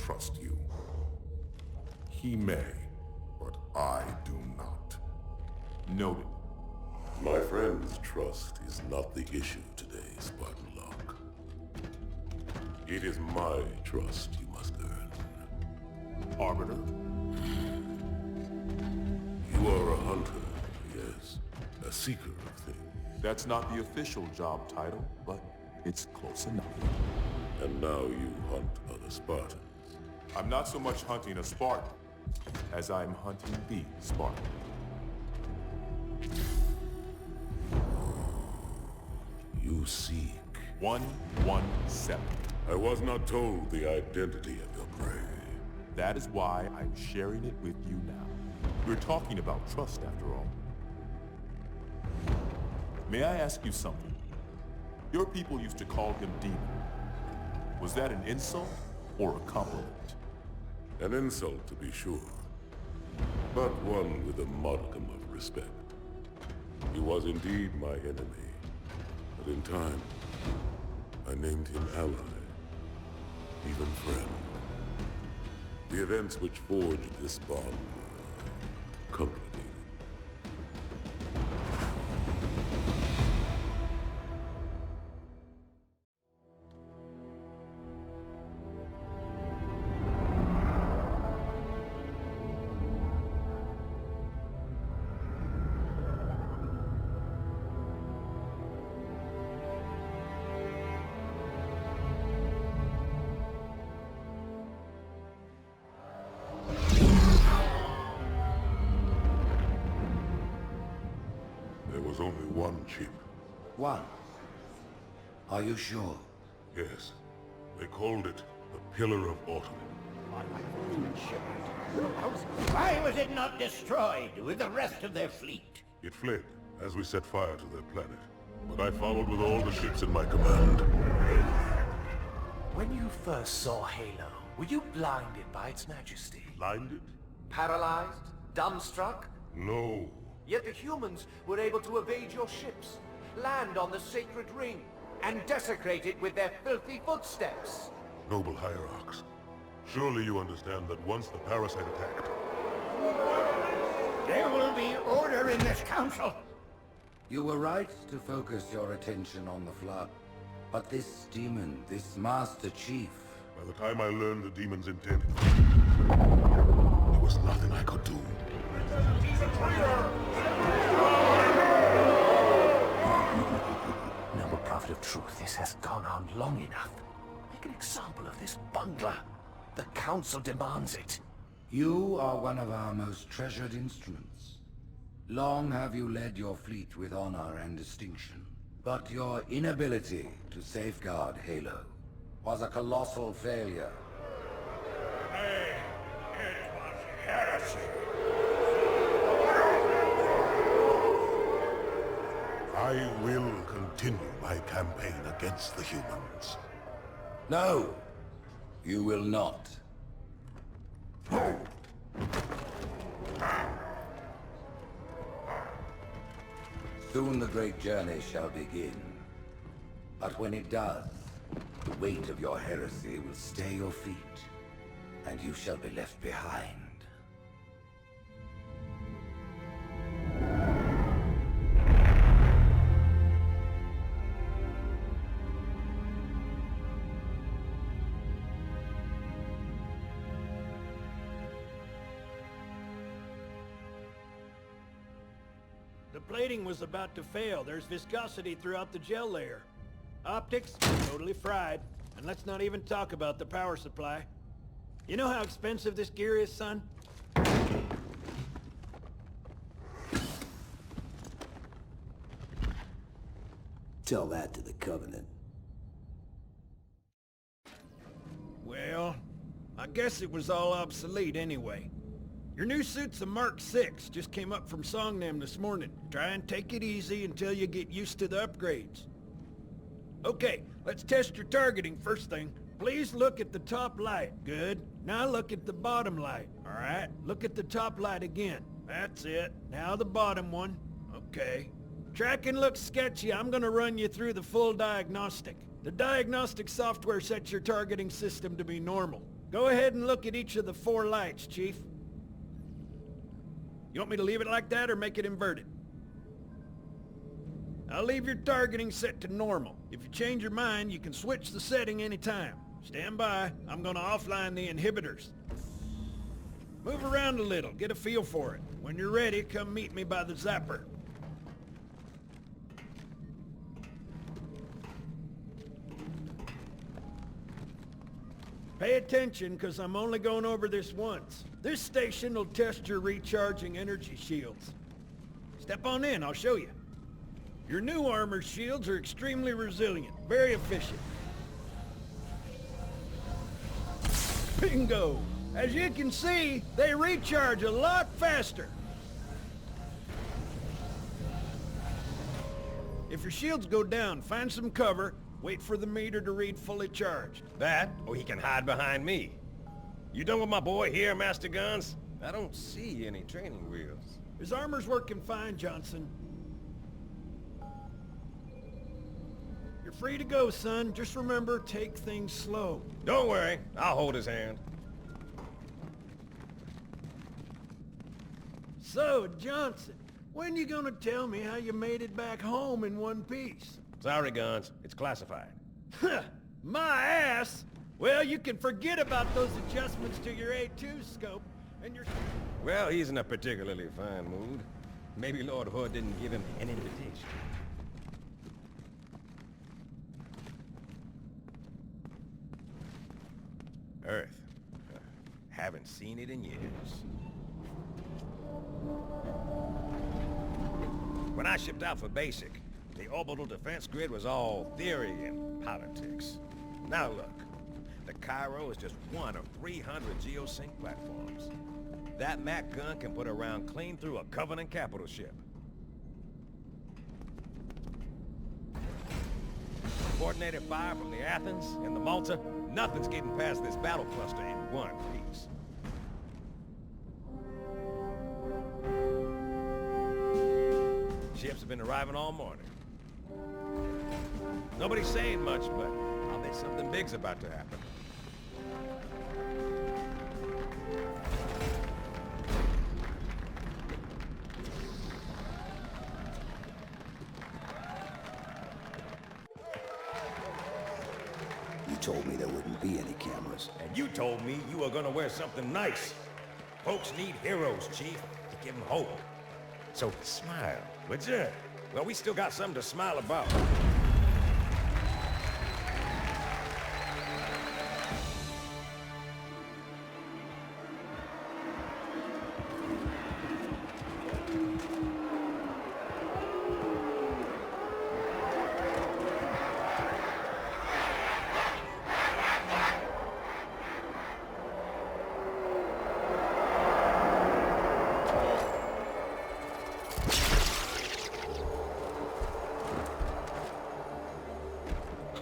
trust you. He may, but I do not. Noted. My friend's trust is not the issue today, Spartan Locke. It is my trust you must earn. Arbiter? You are a hunter, yes. A seeker of things. That's not the official job title, but it's close enough. And now you hunt other Spartans. I'm not so much hunting a Spartan, as I'm hunting the Spartan. You seek. 117. I was not told the identity of your prey. That is why I'm sharing it with you now. We're talking about trust, after all. May I ask you something? Your people used to call him Demon. Was that an insult or a compliment? An insult, to be sure, but one with a modicum of respect. He was indeed my enemy, but in time, I named him ally, even friend. The events which forged this bond were complicated. There was only one chip. One? Are you sure? Yes. They called it the Pillar of Autumn. Why was it not destroyed with the rest of their fleet? It fled as we set fire to their planet. But I followed with all the ships in my command. When you first saw Halo, were you blinded by its majesty? Blinded? Paralyzed? Dumbstruck? No. Yet the humans were able to evade your ships, land on the sacred ring, and desecrate it with their filthy footsteps. Noble hierarchs, surely you understand that once the parasite attacked... There will be order in this council. You were right to focus your attention on the Flood. But this demon, this Master Chief... By the time I learned the demon's intent, there was nothing I could do. Noble prophet of truth, this has gone on long enough. Make an example of this bungler. The council demands it. You are one of our most treasured instruments. Long have you led your fleet with honor and distinction. But your inability to safeguard Halo was a colossal failure. It was heresy. I will continue my campaign against the humans. No, you will not. Soon the great journey shall begin. But when it does, the weight of your heresy will stay your feet, and you shall be left behind. The plating was about to fail. There's viscosity throughout the gel layer. Optics, totally fried. And let's not even talk about the power supply. You know how expensive this gear is, son? Tell that to the Covenant. Well, I guess it was all obsolete anyway. Your new suit's a Mark 6, just came up from Songnam this morning. Try and take it easy until you get used to the upgrades. Okay, let's test your targeting first thing. Please look at the top light. Good. Now look at the bottom light. Alright, look at the top light again. That's it. Now the bottom one. Okay. Tracking looks sketchy. I'm gonna run you through the full diagnostic. The diagnostic software sets your targeting system to be normal. Go ahead and look at each of the 4 lights, Chief. You want me to leave it like that or make it inverted? I'll leave your targeting set to normal. If you change your mind, you can switch the setting anytime. Stand by. I'm gonna offline the inhibitors. Move around a little, get a feel for it. When you're ready, come meet me by the zapper. Pay attention, because I'm only going over this once. This station will test your recharging energy shields. Step on in, I'll show you. Your new armor shields are extremely resilient, very efficient. Bingo! As you can see, they recharge a lot faster. If your shields go down, find some cover, wait for the meter to read fully charged. That, or he can hide behind me. You done with my boy here, Master Guns? I don't see any training wheels. His armor's working fine, Johnson. You're free to go, son. Just remember, take things slow. Don't worry, I'll hold his hand. So, Johnson, when you gonna tell me how you made it back home in one piece? Sorry, Guns. It's classified. My ass! Well, you can forget about those adjustments to your A2 scope, and your... Well, he's in a particularly fine mood. Maybe Lord Hood didn't give him an invitation. Earth. Haven't seen it in years. When I shipped out for basic, the orbital defense grid was all theory and politics. Now look, the Cairo is just one of 300 geosync platforms. That Mac gun can put a round clean through a Covenant capital ship. Coordinated fire from the Athens and the Malta, nothing's getting past this battle cluster in one piece. Ships have been arriving all morning. Nobody's saying much, but I'll bet something big's about to happen. You told me there wouldn't be any cameras. And you told me you were gonna wear something nice. Folks need heroes, Chief, to give them hope. So smile, would you? Well, we still got something to smile about.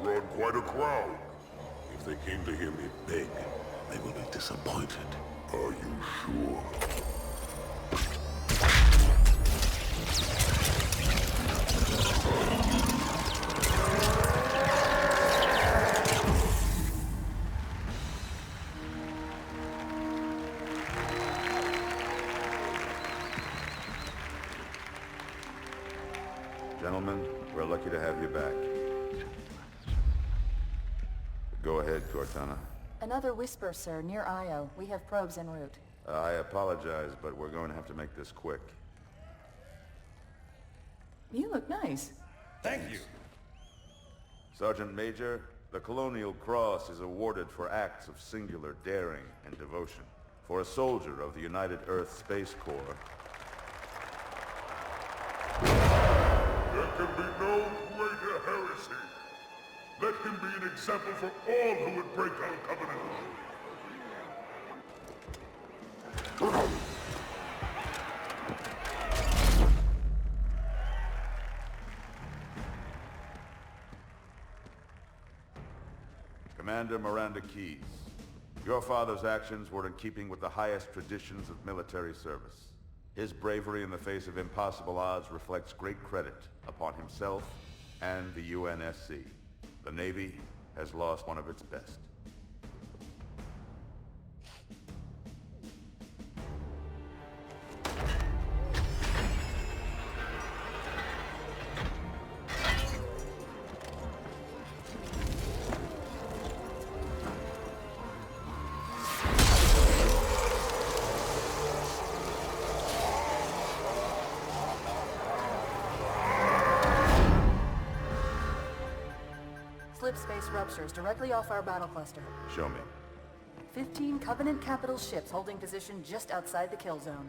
Drawn quite a crowd. If they came to hear me beg, they will be disappointed. Are you sure? Gentlemen, we're lucky to have you back. Go ahead, Cortana. Another whisper, sir, near Io. We have probes en route. I apologize, but we're going to have to make this quick. You look nice. Thank you. Sergeant Major, the Colonial Cross is awarded for acts of singular daring and devotion. For a soldier of the United Earth Space Corps. There can be no greater heresy. Let him be an example for all who would break our covenant. Commander Miranda Keyes, your father's actions were in keeping with the highest traditions of military service. His bravery in the face of impossible odds reflects great credit upon himself and the UNSC. The Navy has lost one of its best. slip space ruptures directly off our battle cluster. Show me. 15 Covenant capital ships holding position just outside the kill zone.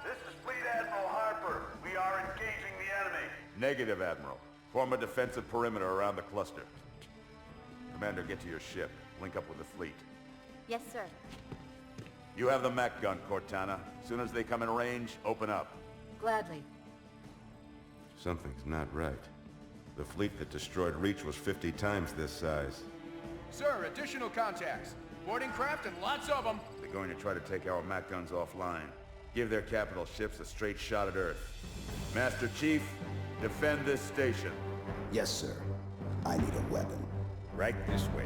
This is Fleet Admiral Harper. We are engaging the enemy. Negative, Admiral. Form a defensive perimeter around the cluster. Commander, get to your ship. Link up with the fleet. Yes, sir. You have the mech gun, Cortana. As soon as they come in range, open up. Gladly. Something's not right. The fleet that destroyed Reach was 50 times this size. Sir, additional contacts. Boarding craft and lots of them. They're going to try to take our mech guns offline. Give their capital ships a straight shot at Earth. Master Chief, defend this station. Yes, sir. I need a weapon. Right this way.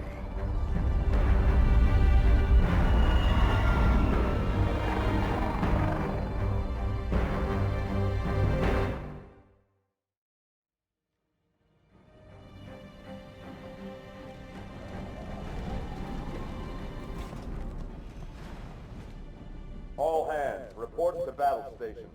All hands, report to battle stations.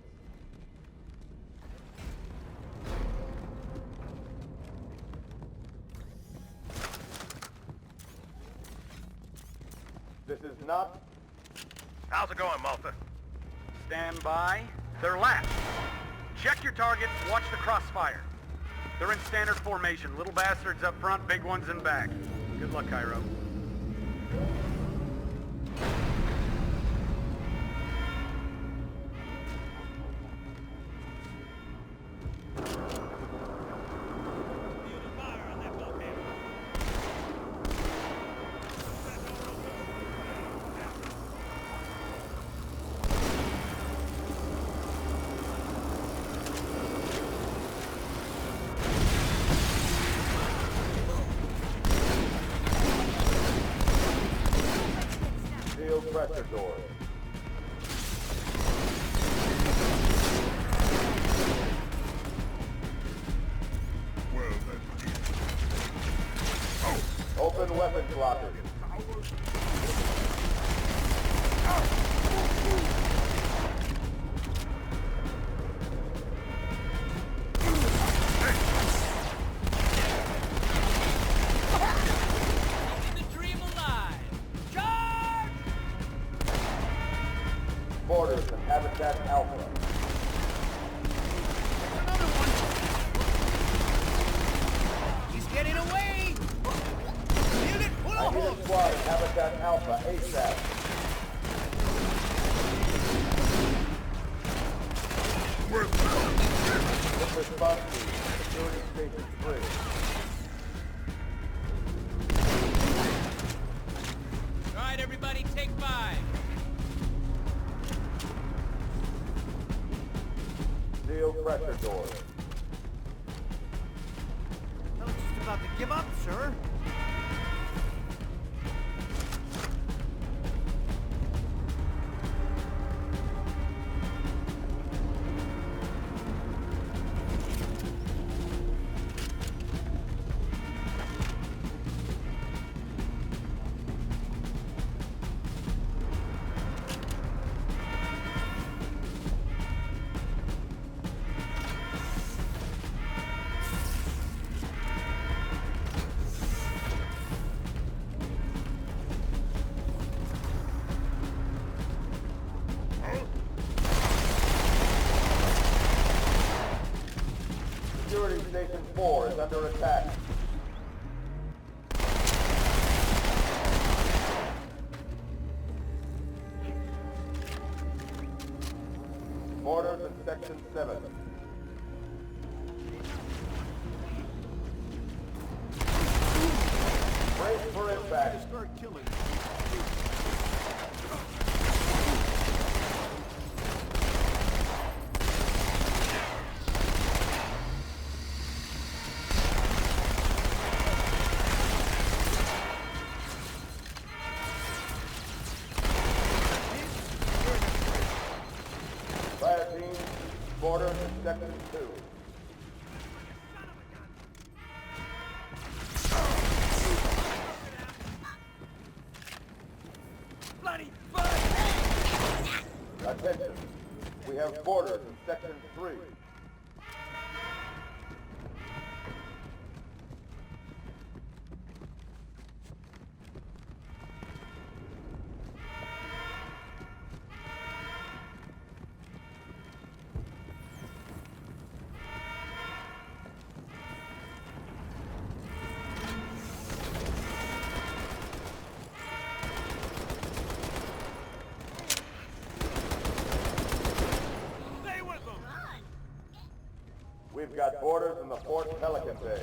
This is not... How's it going, Malta? Stand by. They're last. Check your targets, watch the crossfire. They're in standard formation. Little bastards up front, big ones in back. Good luck, Cairo. Pressure doors. Open weapons lockers. Borders and Habitat Alpha. Another one. He's getting away. Unit, pull I need a squad at Habitat Alpha ASAP. Quick response team, security station 3. All right, everybody, take 5. Seal pressure doors. I was just about to give up, sir. Security Station 4 is under attack. Orders in Section 7. Brace for impact. Start killing. Fire team, border in Section 2. Bloody fuck! Attention, we have borders in Section 3. quarters in the Fort Pelican Bay.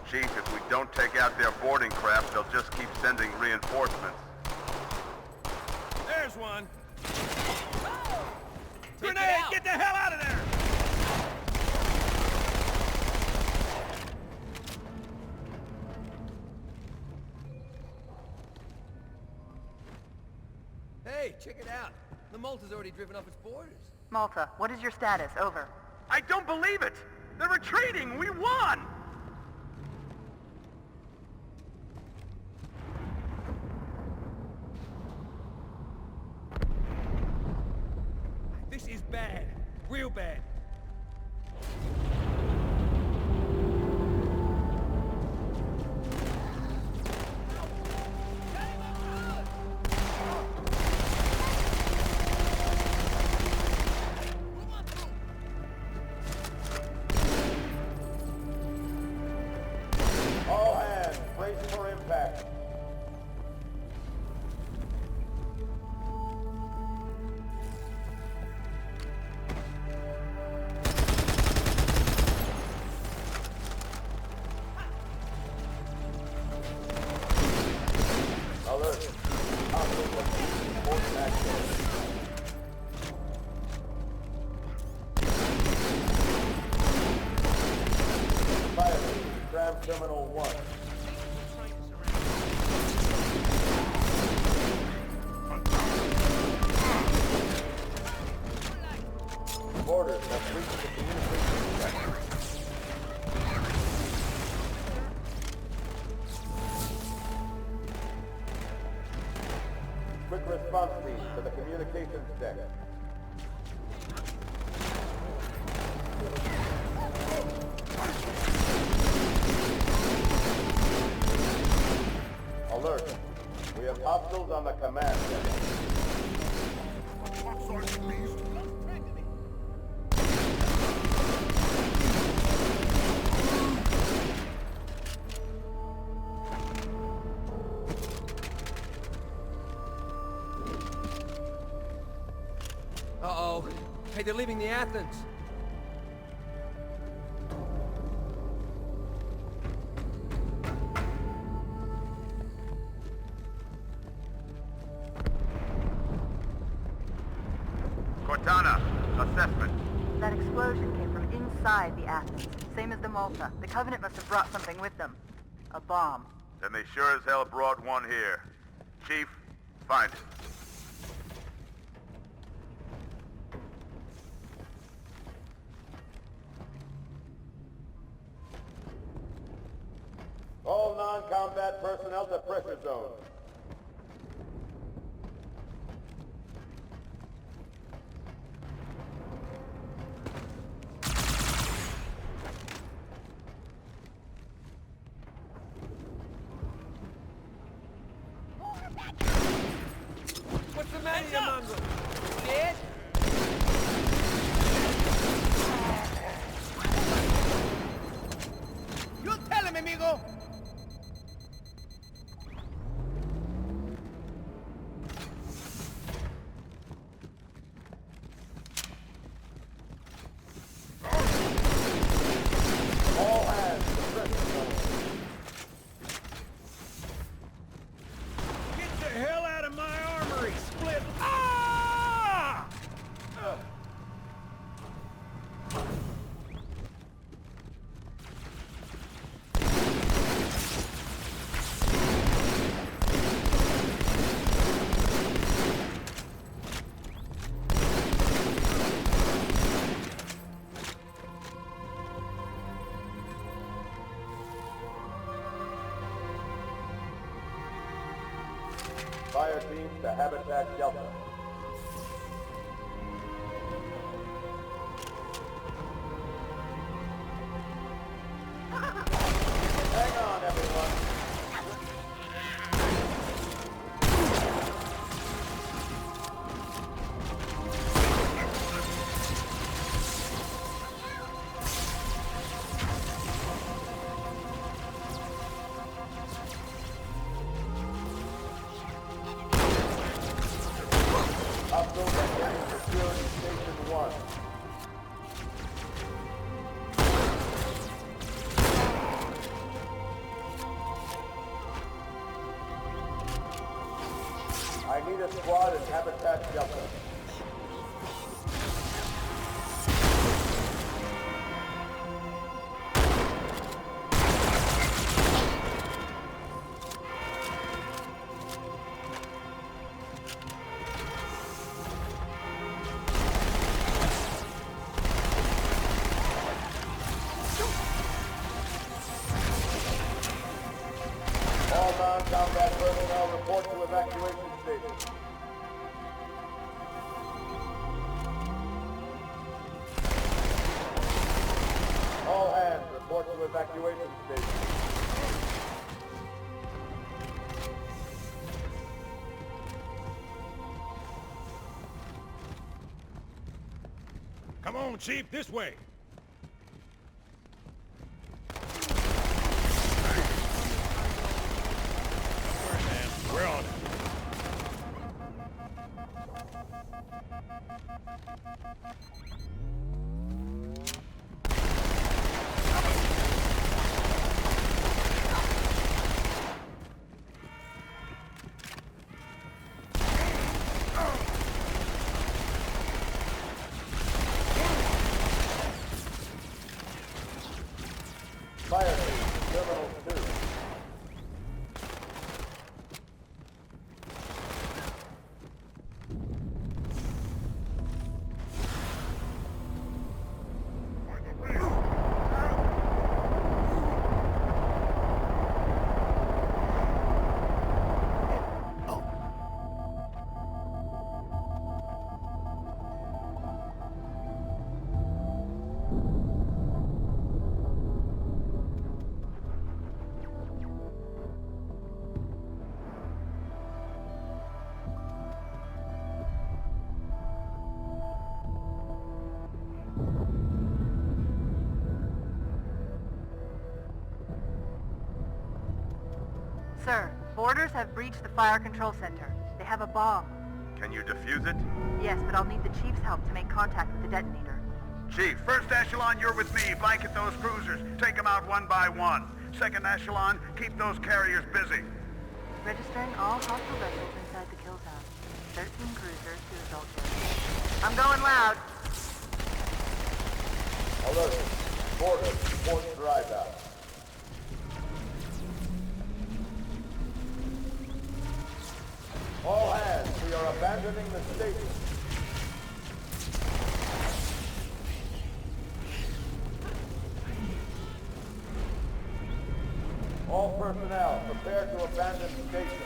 Chief, if we don't take out their boarding craft, they'll just keep sending reinforcements. There's one. Grenade! Get the hell out of there! Hey, check it out. The Malta's already driven off its borders. Malta, what is your status? Over. I don't believe it! They're retreating! We won! This is bad. Real bad. All hands, brace for impact. Alert. Important action. Fire team, Tram Terminal 1. Orders have reached the communications sector. Quick response team to the communications deck. Alert. We have hostiles on the command deck. Uh-oh. Hey, they're leaving the Athens. Cortana, assessment. That explosion came from inside the Athens. Same as the Malta. The Covenant must have brought something with them. A bomb. Then they sure as hell brought one here. Chief, find it. All non-combat personnel to pressure zone. What's the matter, you mongrel? Scared? You tell him, amigo! All hands to pressure zone. Get the hell out of my armory! Split! Ah! Fire teams to Habitat Delta. Hang on, everyone. Securing Station 1. I need a squad and habitat shelter. All non-combat personnel report to evacuation station. All hands report to evacuation station. Come on, Chief, this way. We're on it. Fire team, Terminal 2. Sir, boarders have breached the fire control center. They have a bomb. Can you defuse it? Yes, but I'll need the Chief's help to make contact with the detonator. Chief, first echelon, you're with me. Blanket those cruisers. Take them out one by one. Second echelon, keep those carriers busy. Registering all hostile vessels inside the kill zone. 13 cruisers, 2 assault ships. I'm going loud. Alert. Boarders, report drive out. All hands, we are abandoning the station. All personnel, prepare to abandon station.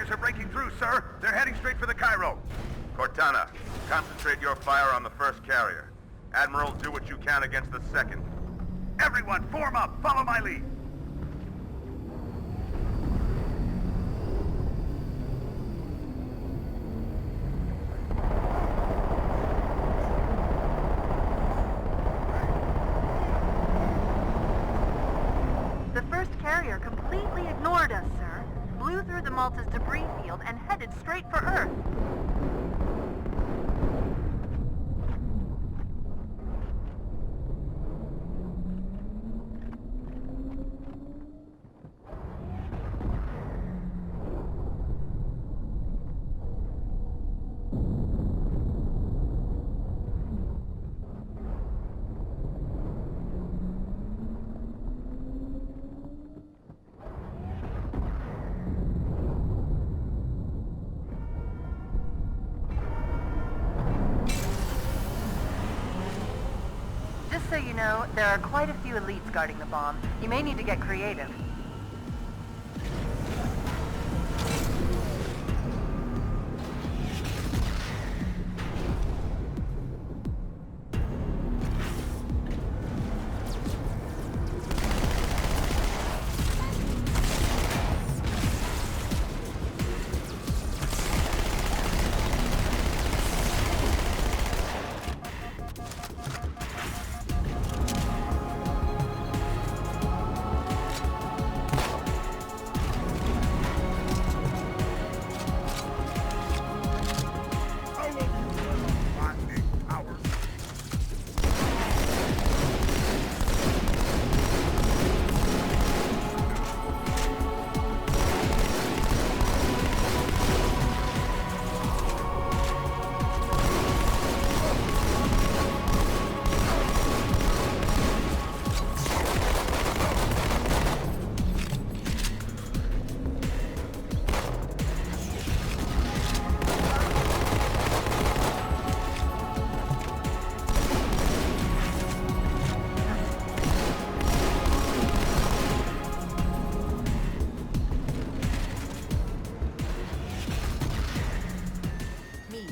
Are breaking through, sir. They're heading straight for the Cairo. Cortana, concentrate your fire on the first carrier. Admiral, do what you can against the second. Everyone, form up! Follow my lead! The first carrier completely ignored us, sir. Blew through the Malta's debris field and headed straight for Earth. Just so you know, there are quite a few elites guarding the bomb. You may need to get creative.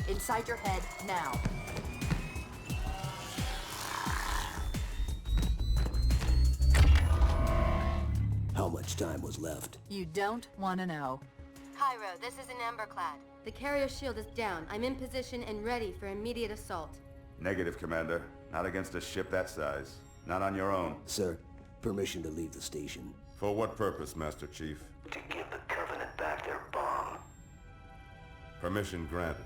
Inside your head, now. How much time was left? You don't want to know. Cairo, this is an Emberclad. The carrier shield is down. I'm in position and ready for immediate assault. Negative, Commander. Not against a ship that size. Not on your own. Sir, permission to leave the station. For what purpose, Master Chief? To give the Covenant back their bomb. Permission granted.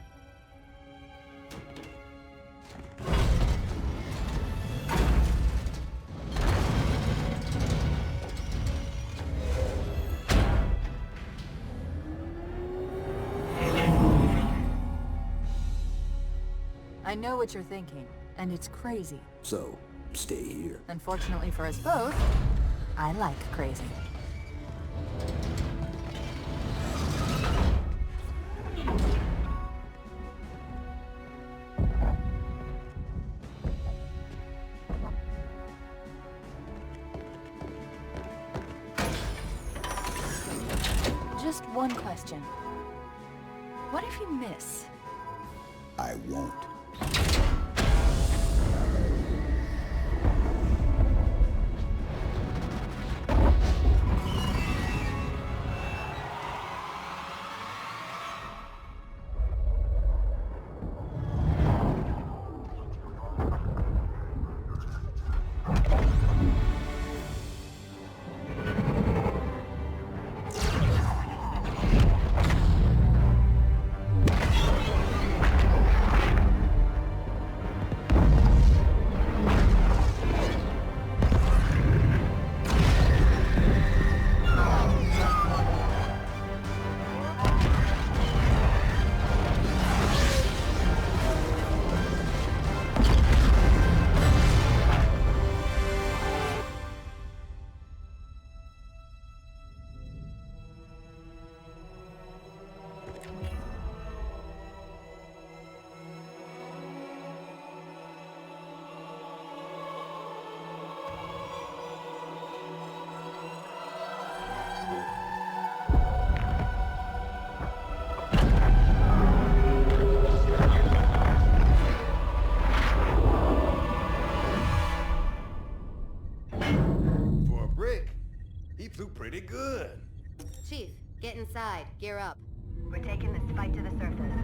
I know what you're thinking, and it's crazy. So, stay here. Unfortunately for us both, I like crazy. Just one question. What if you miss? I won't. He flew pretty good. Chief, get inside. Gear up. We're taking this fight to the surface.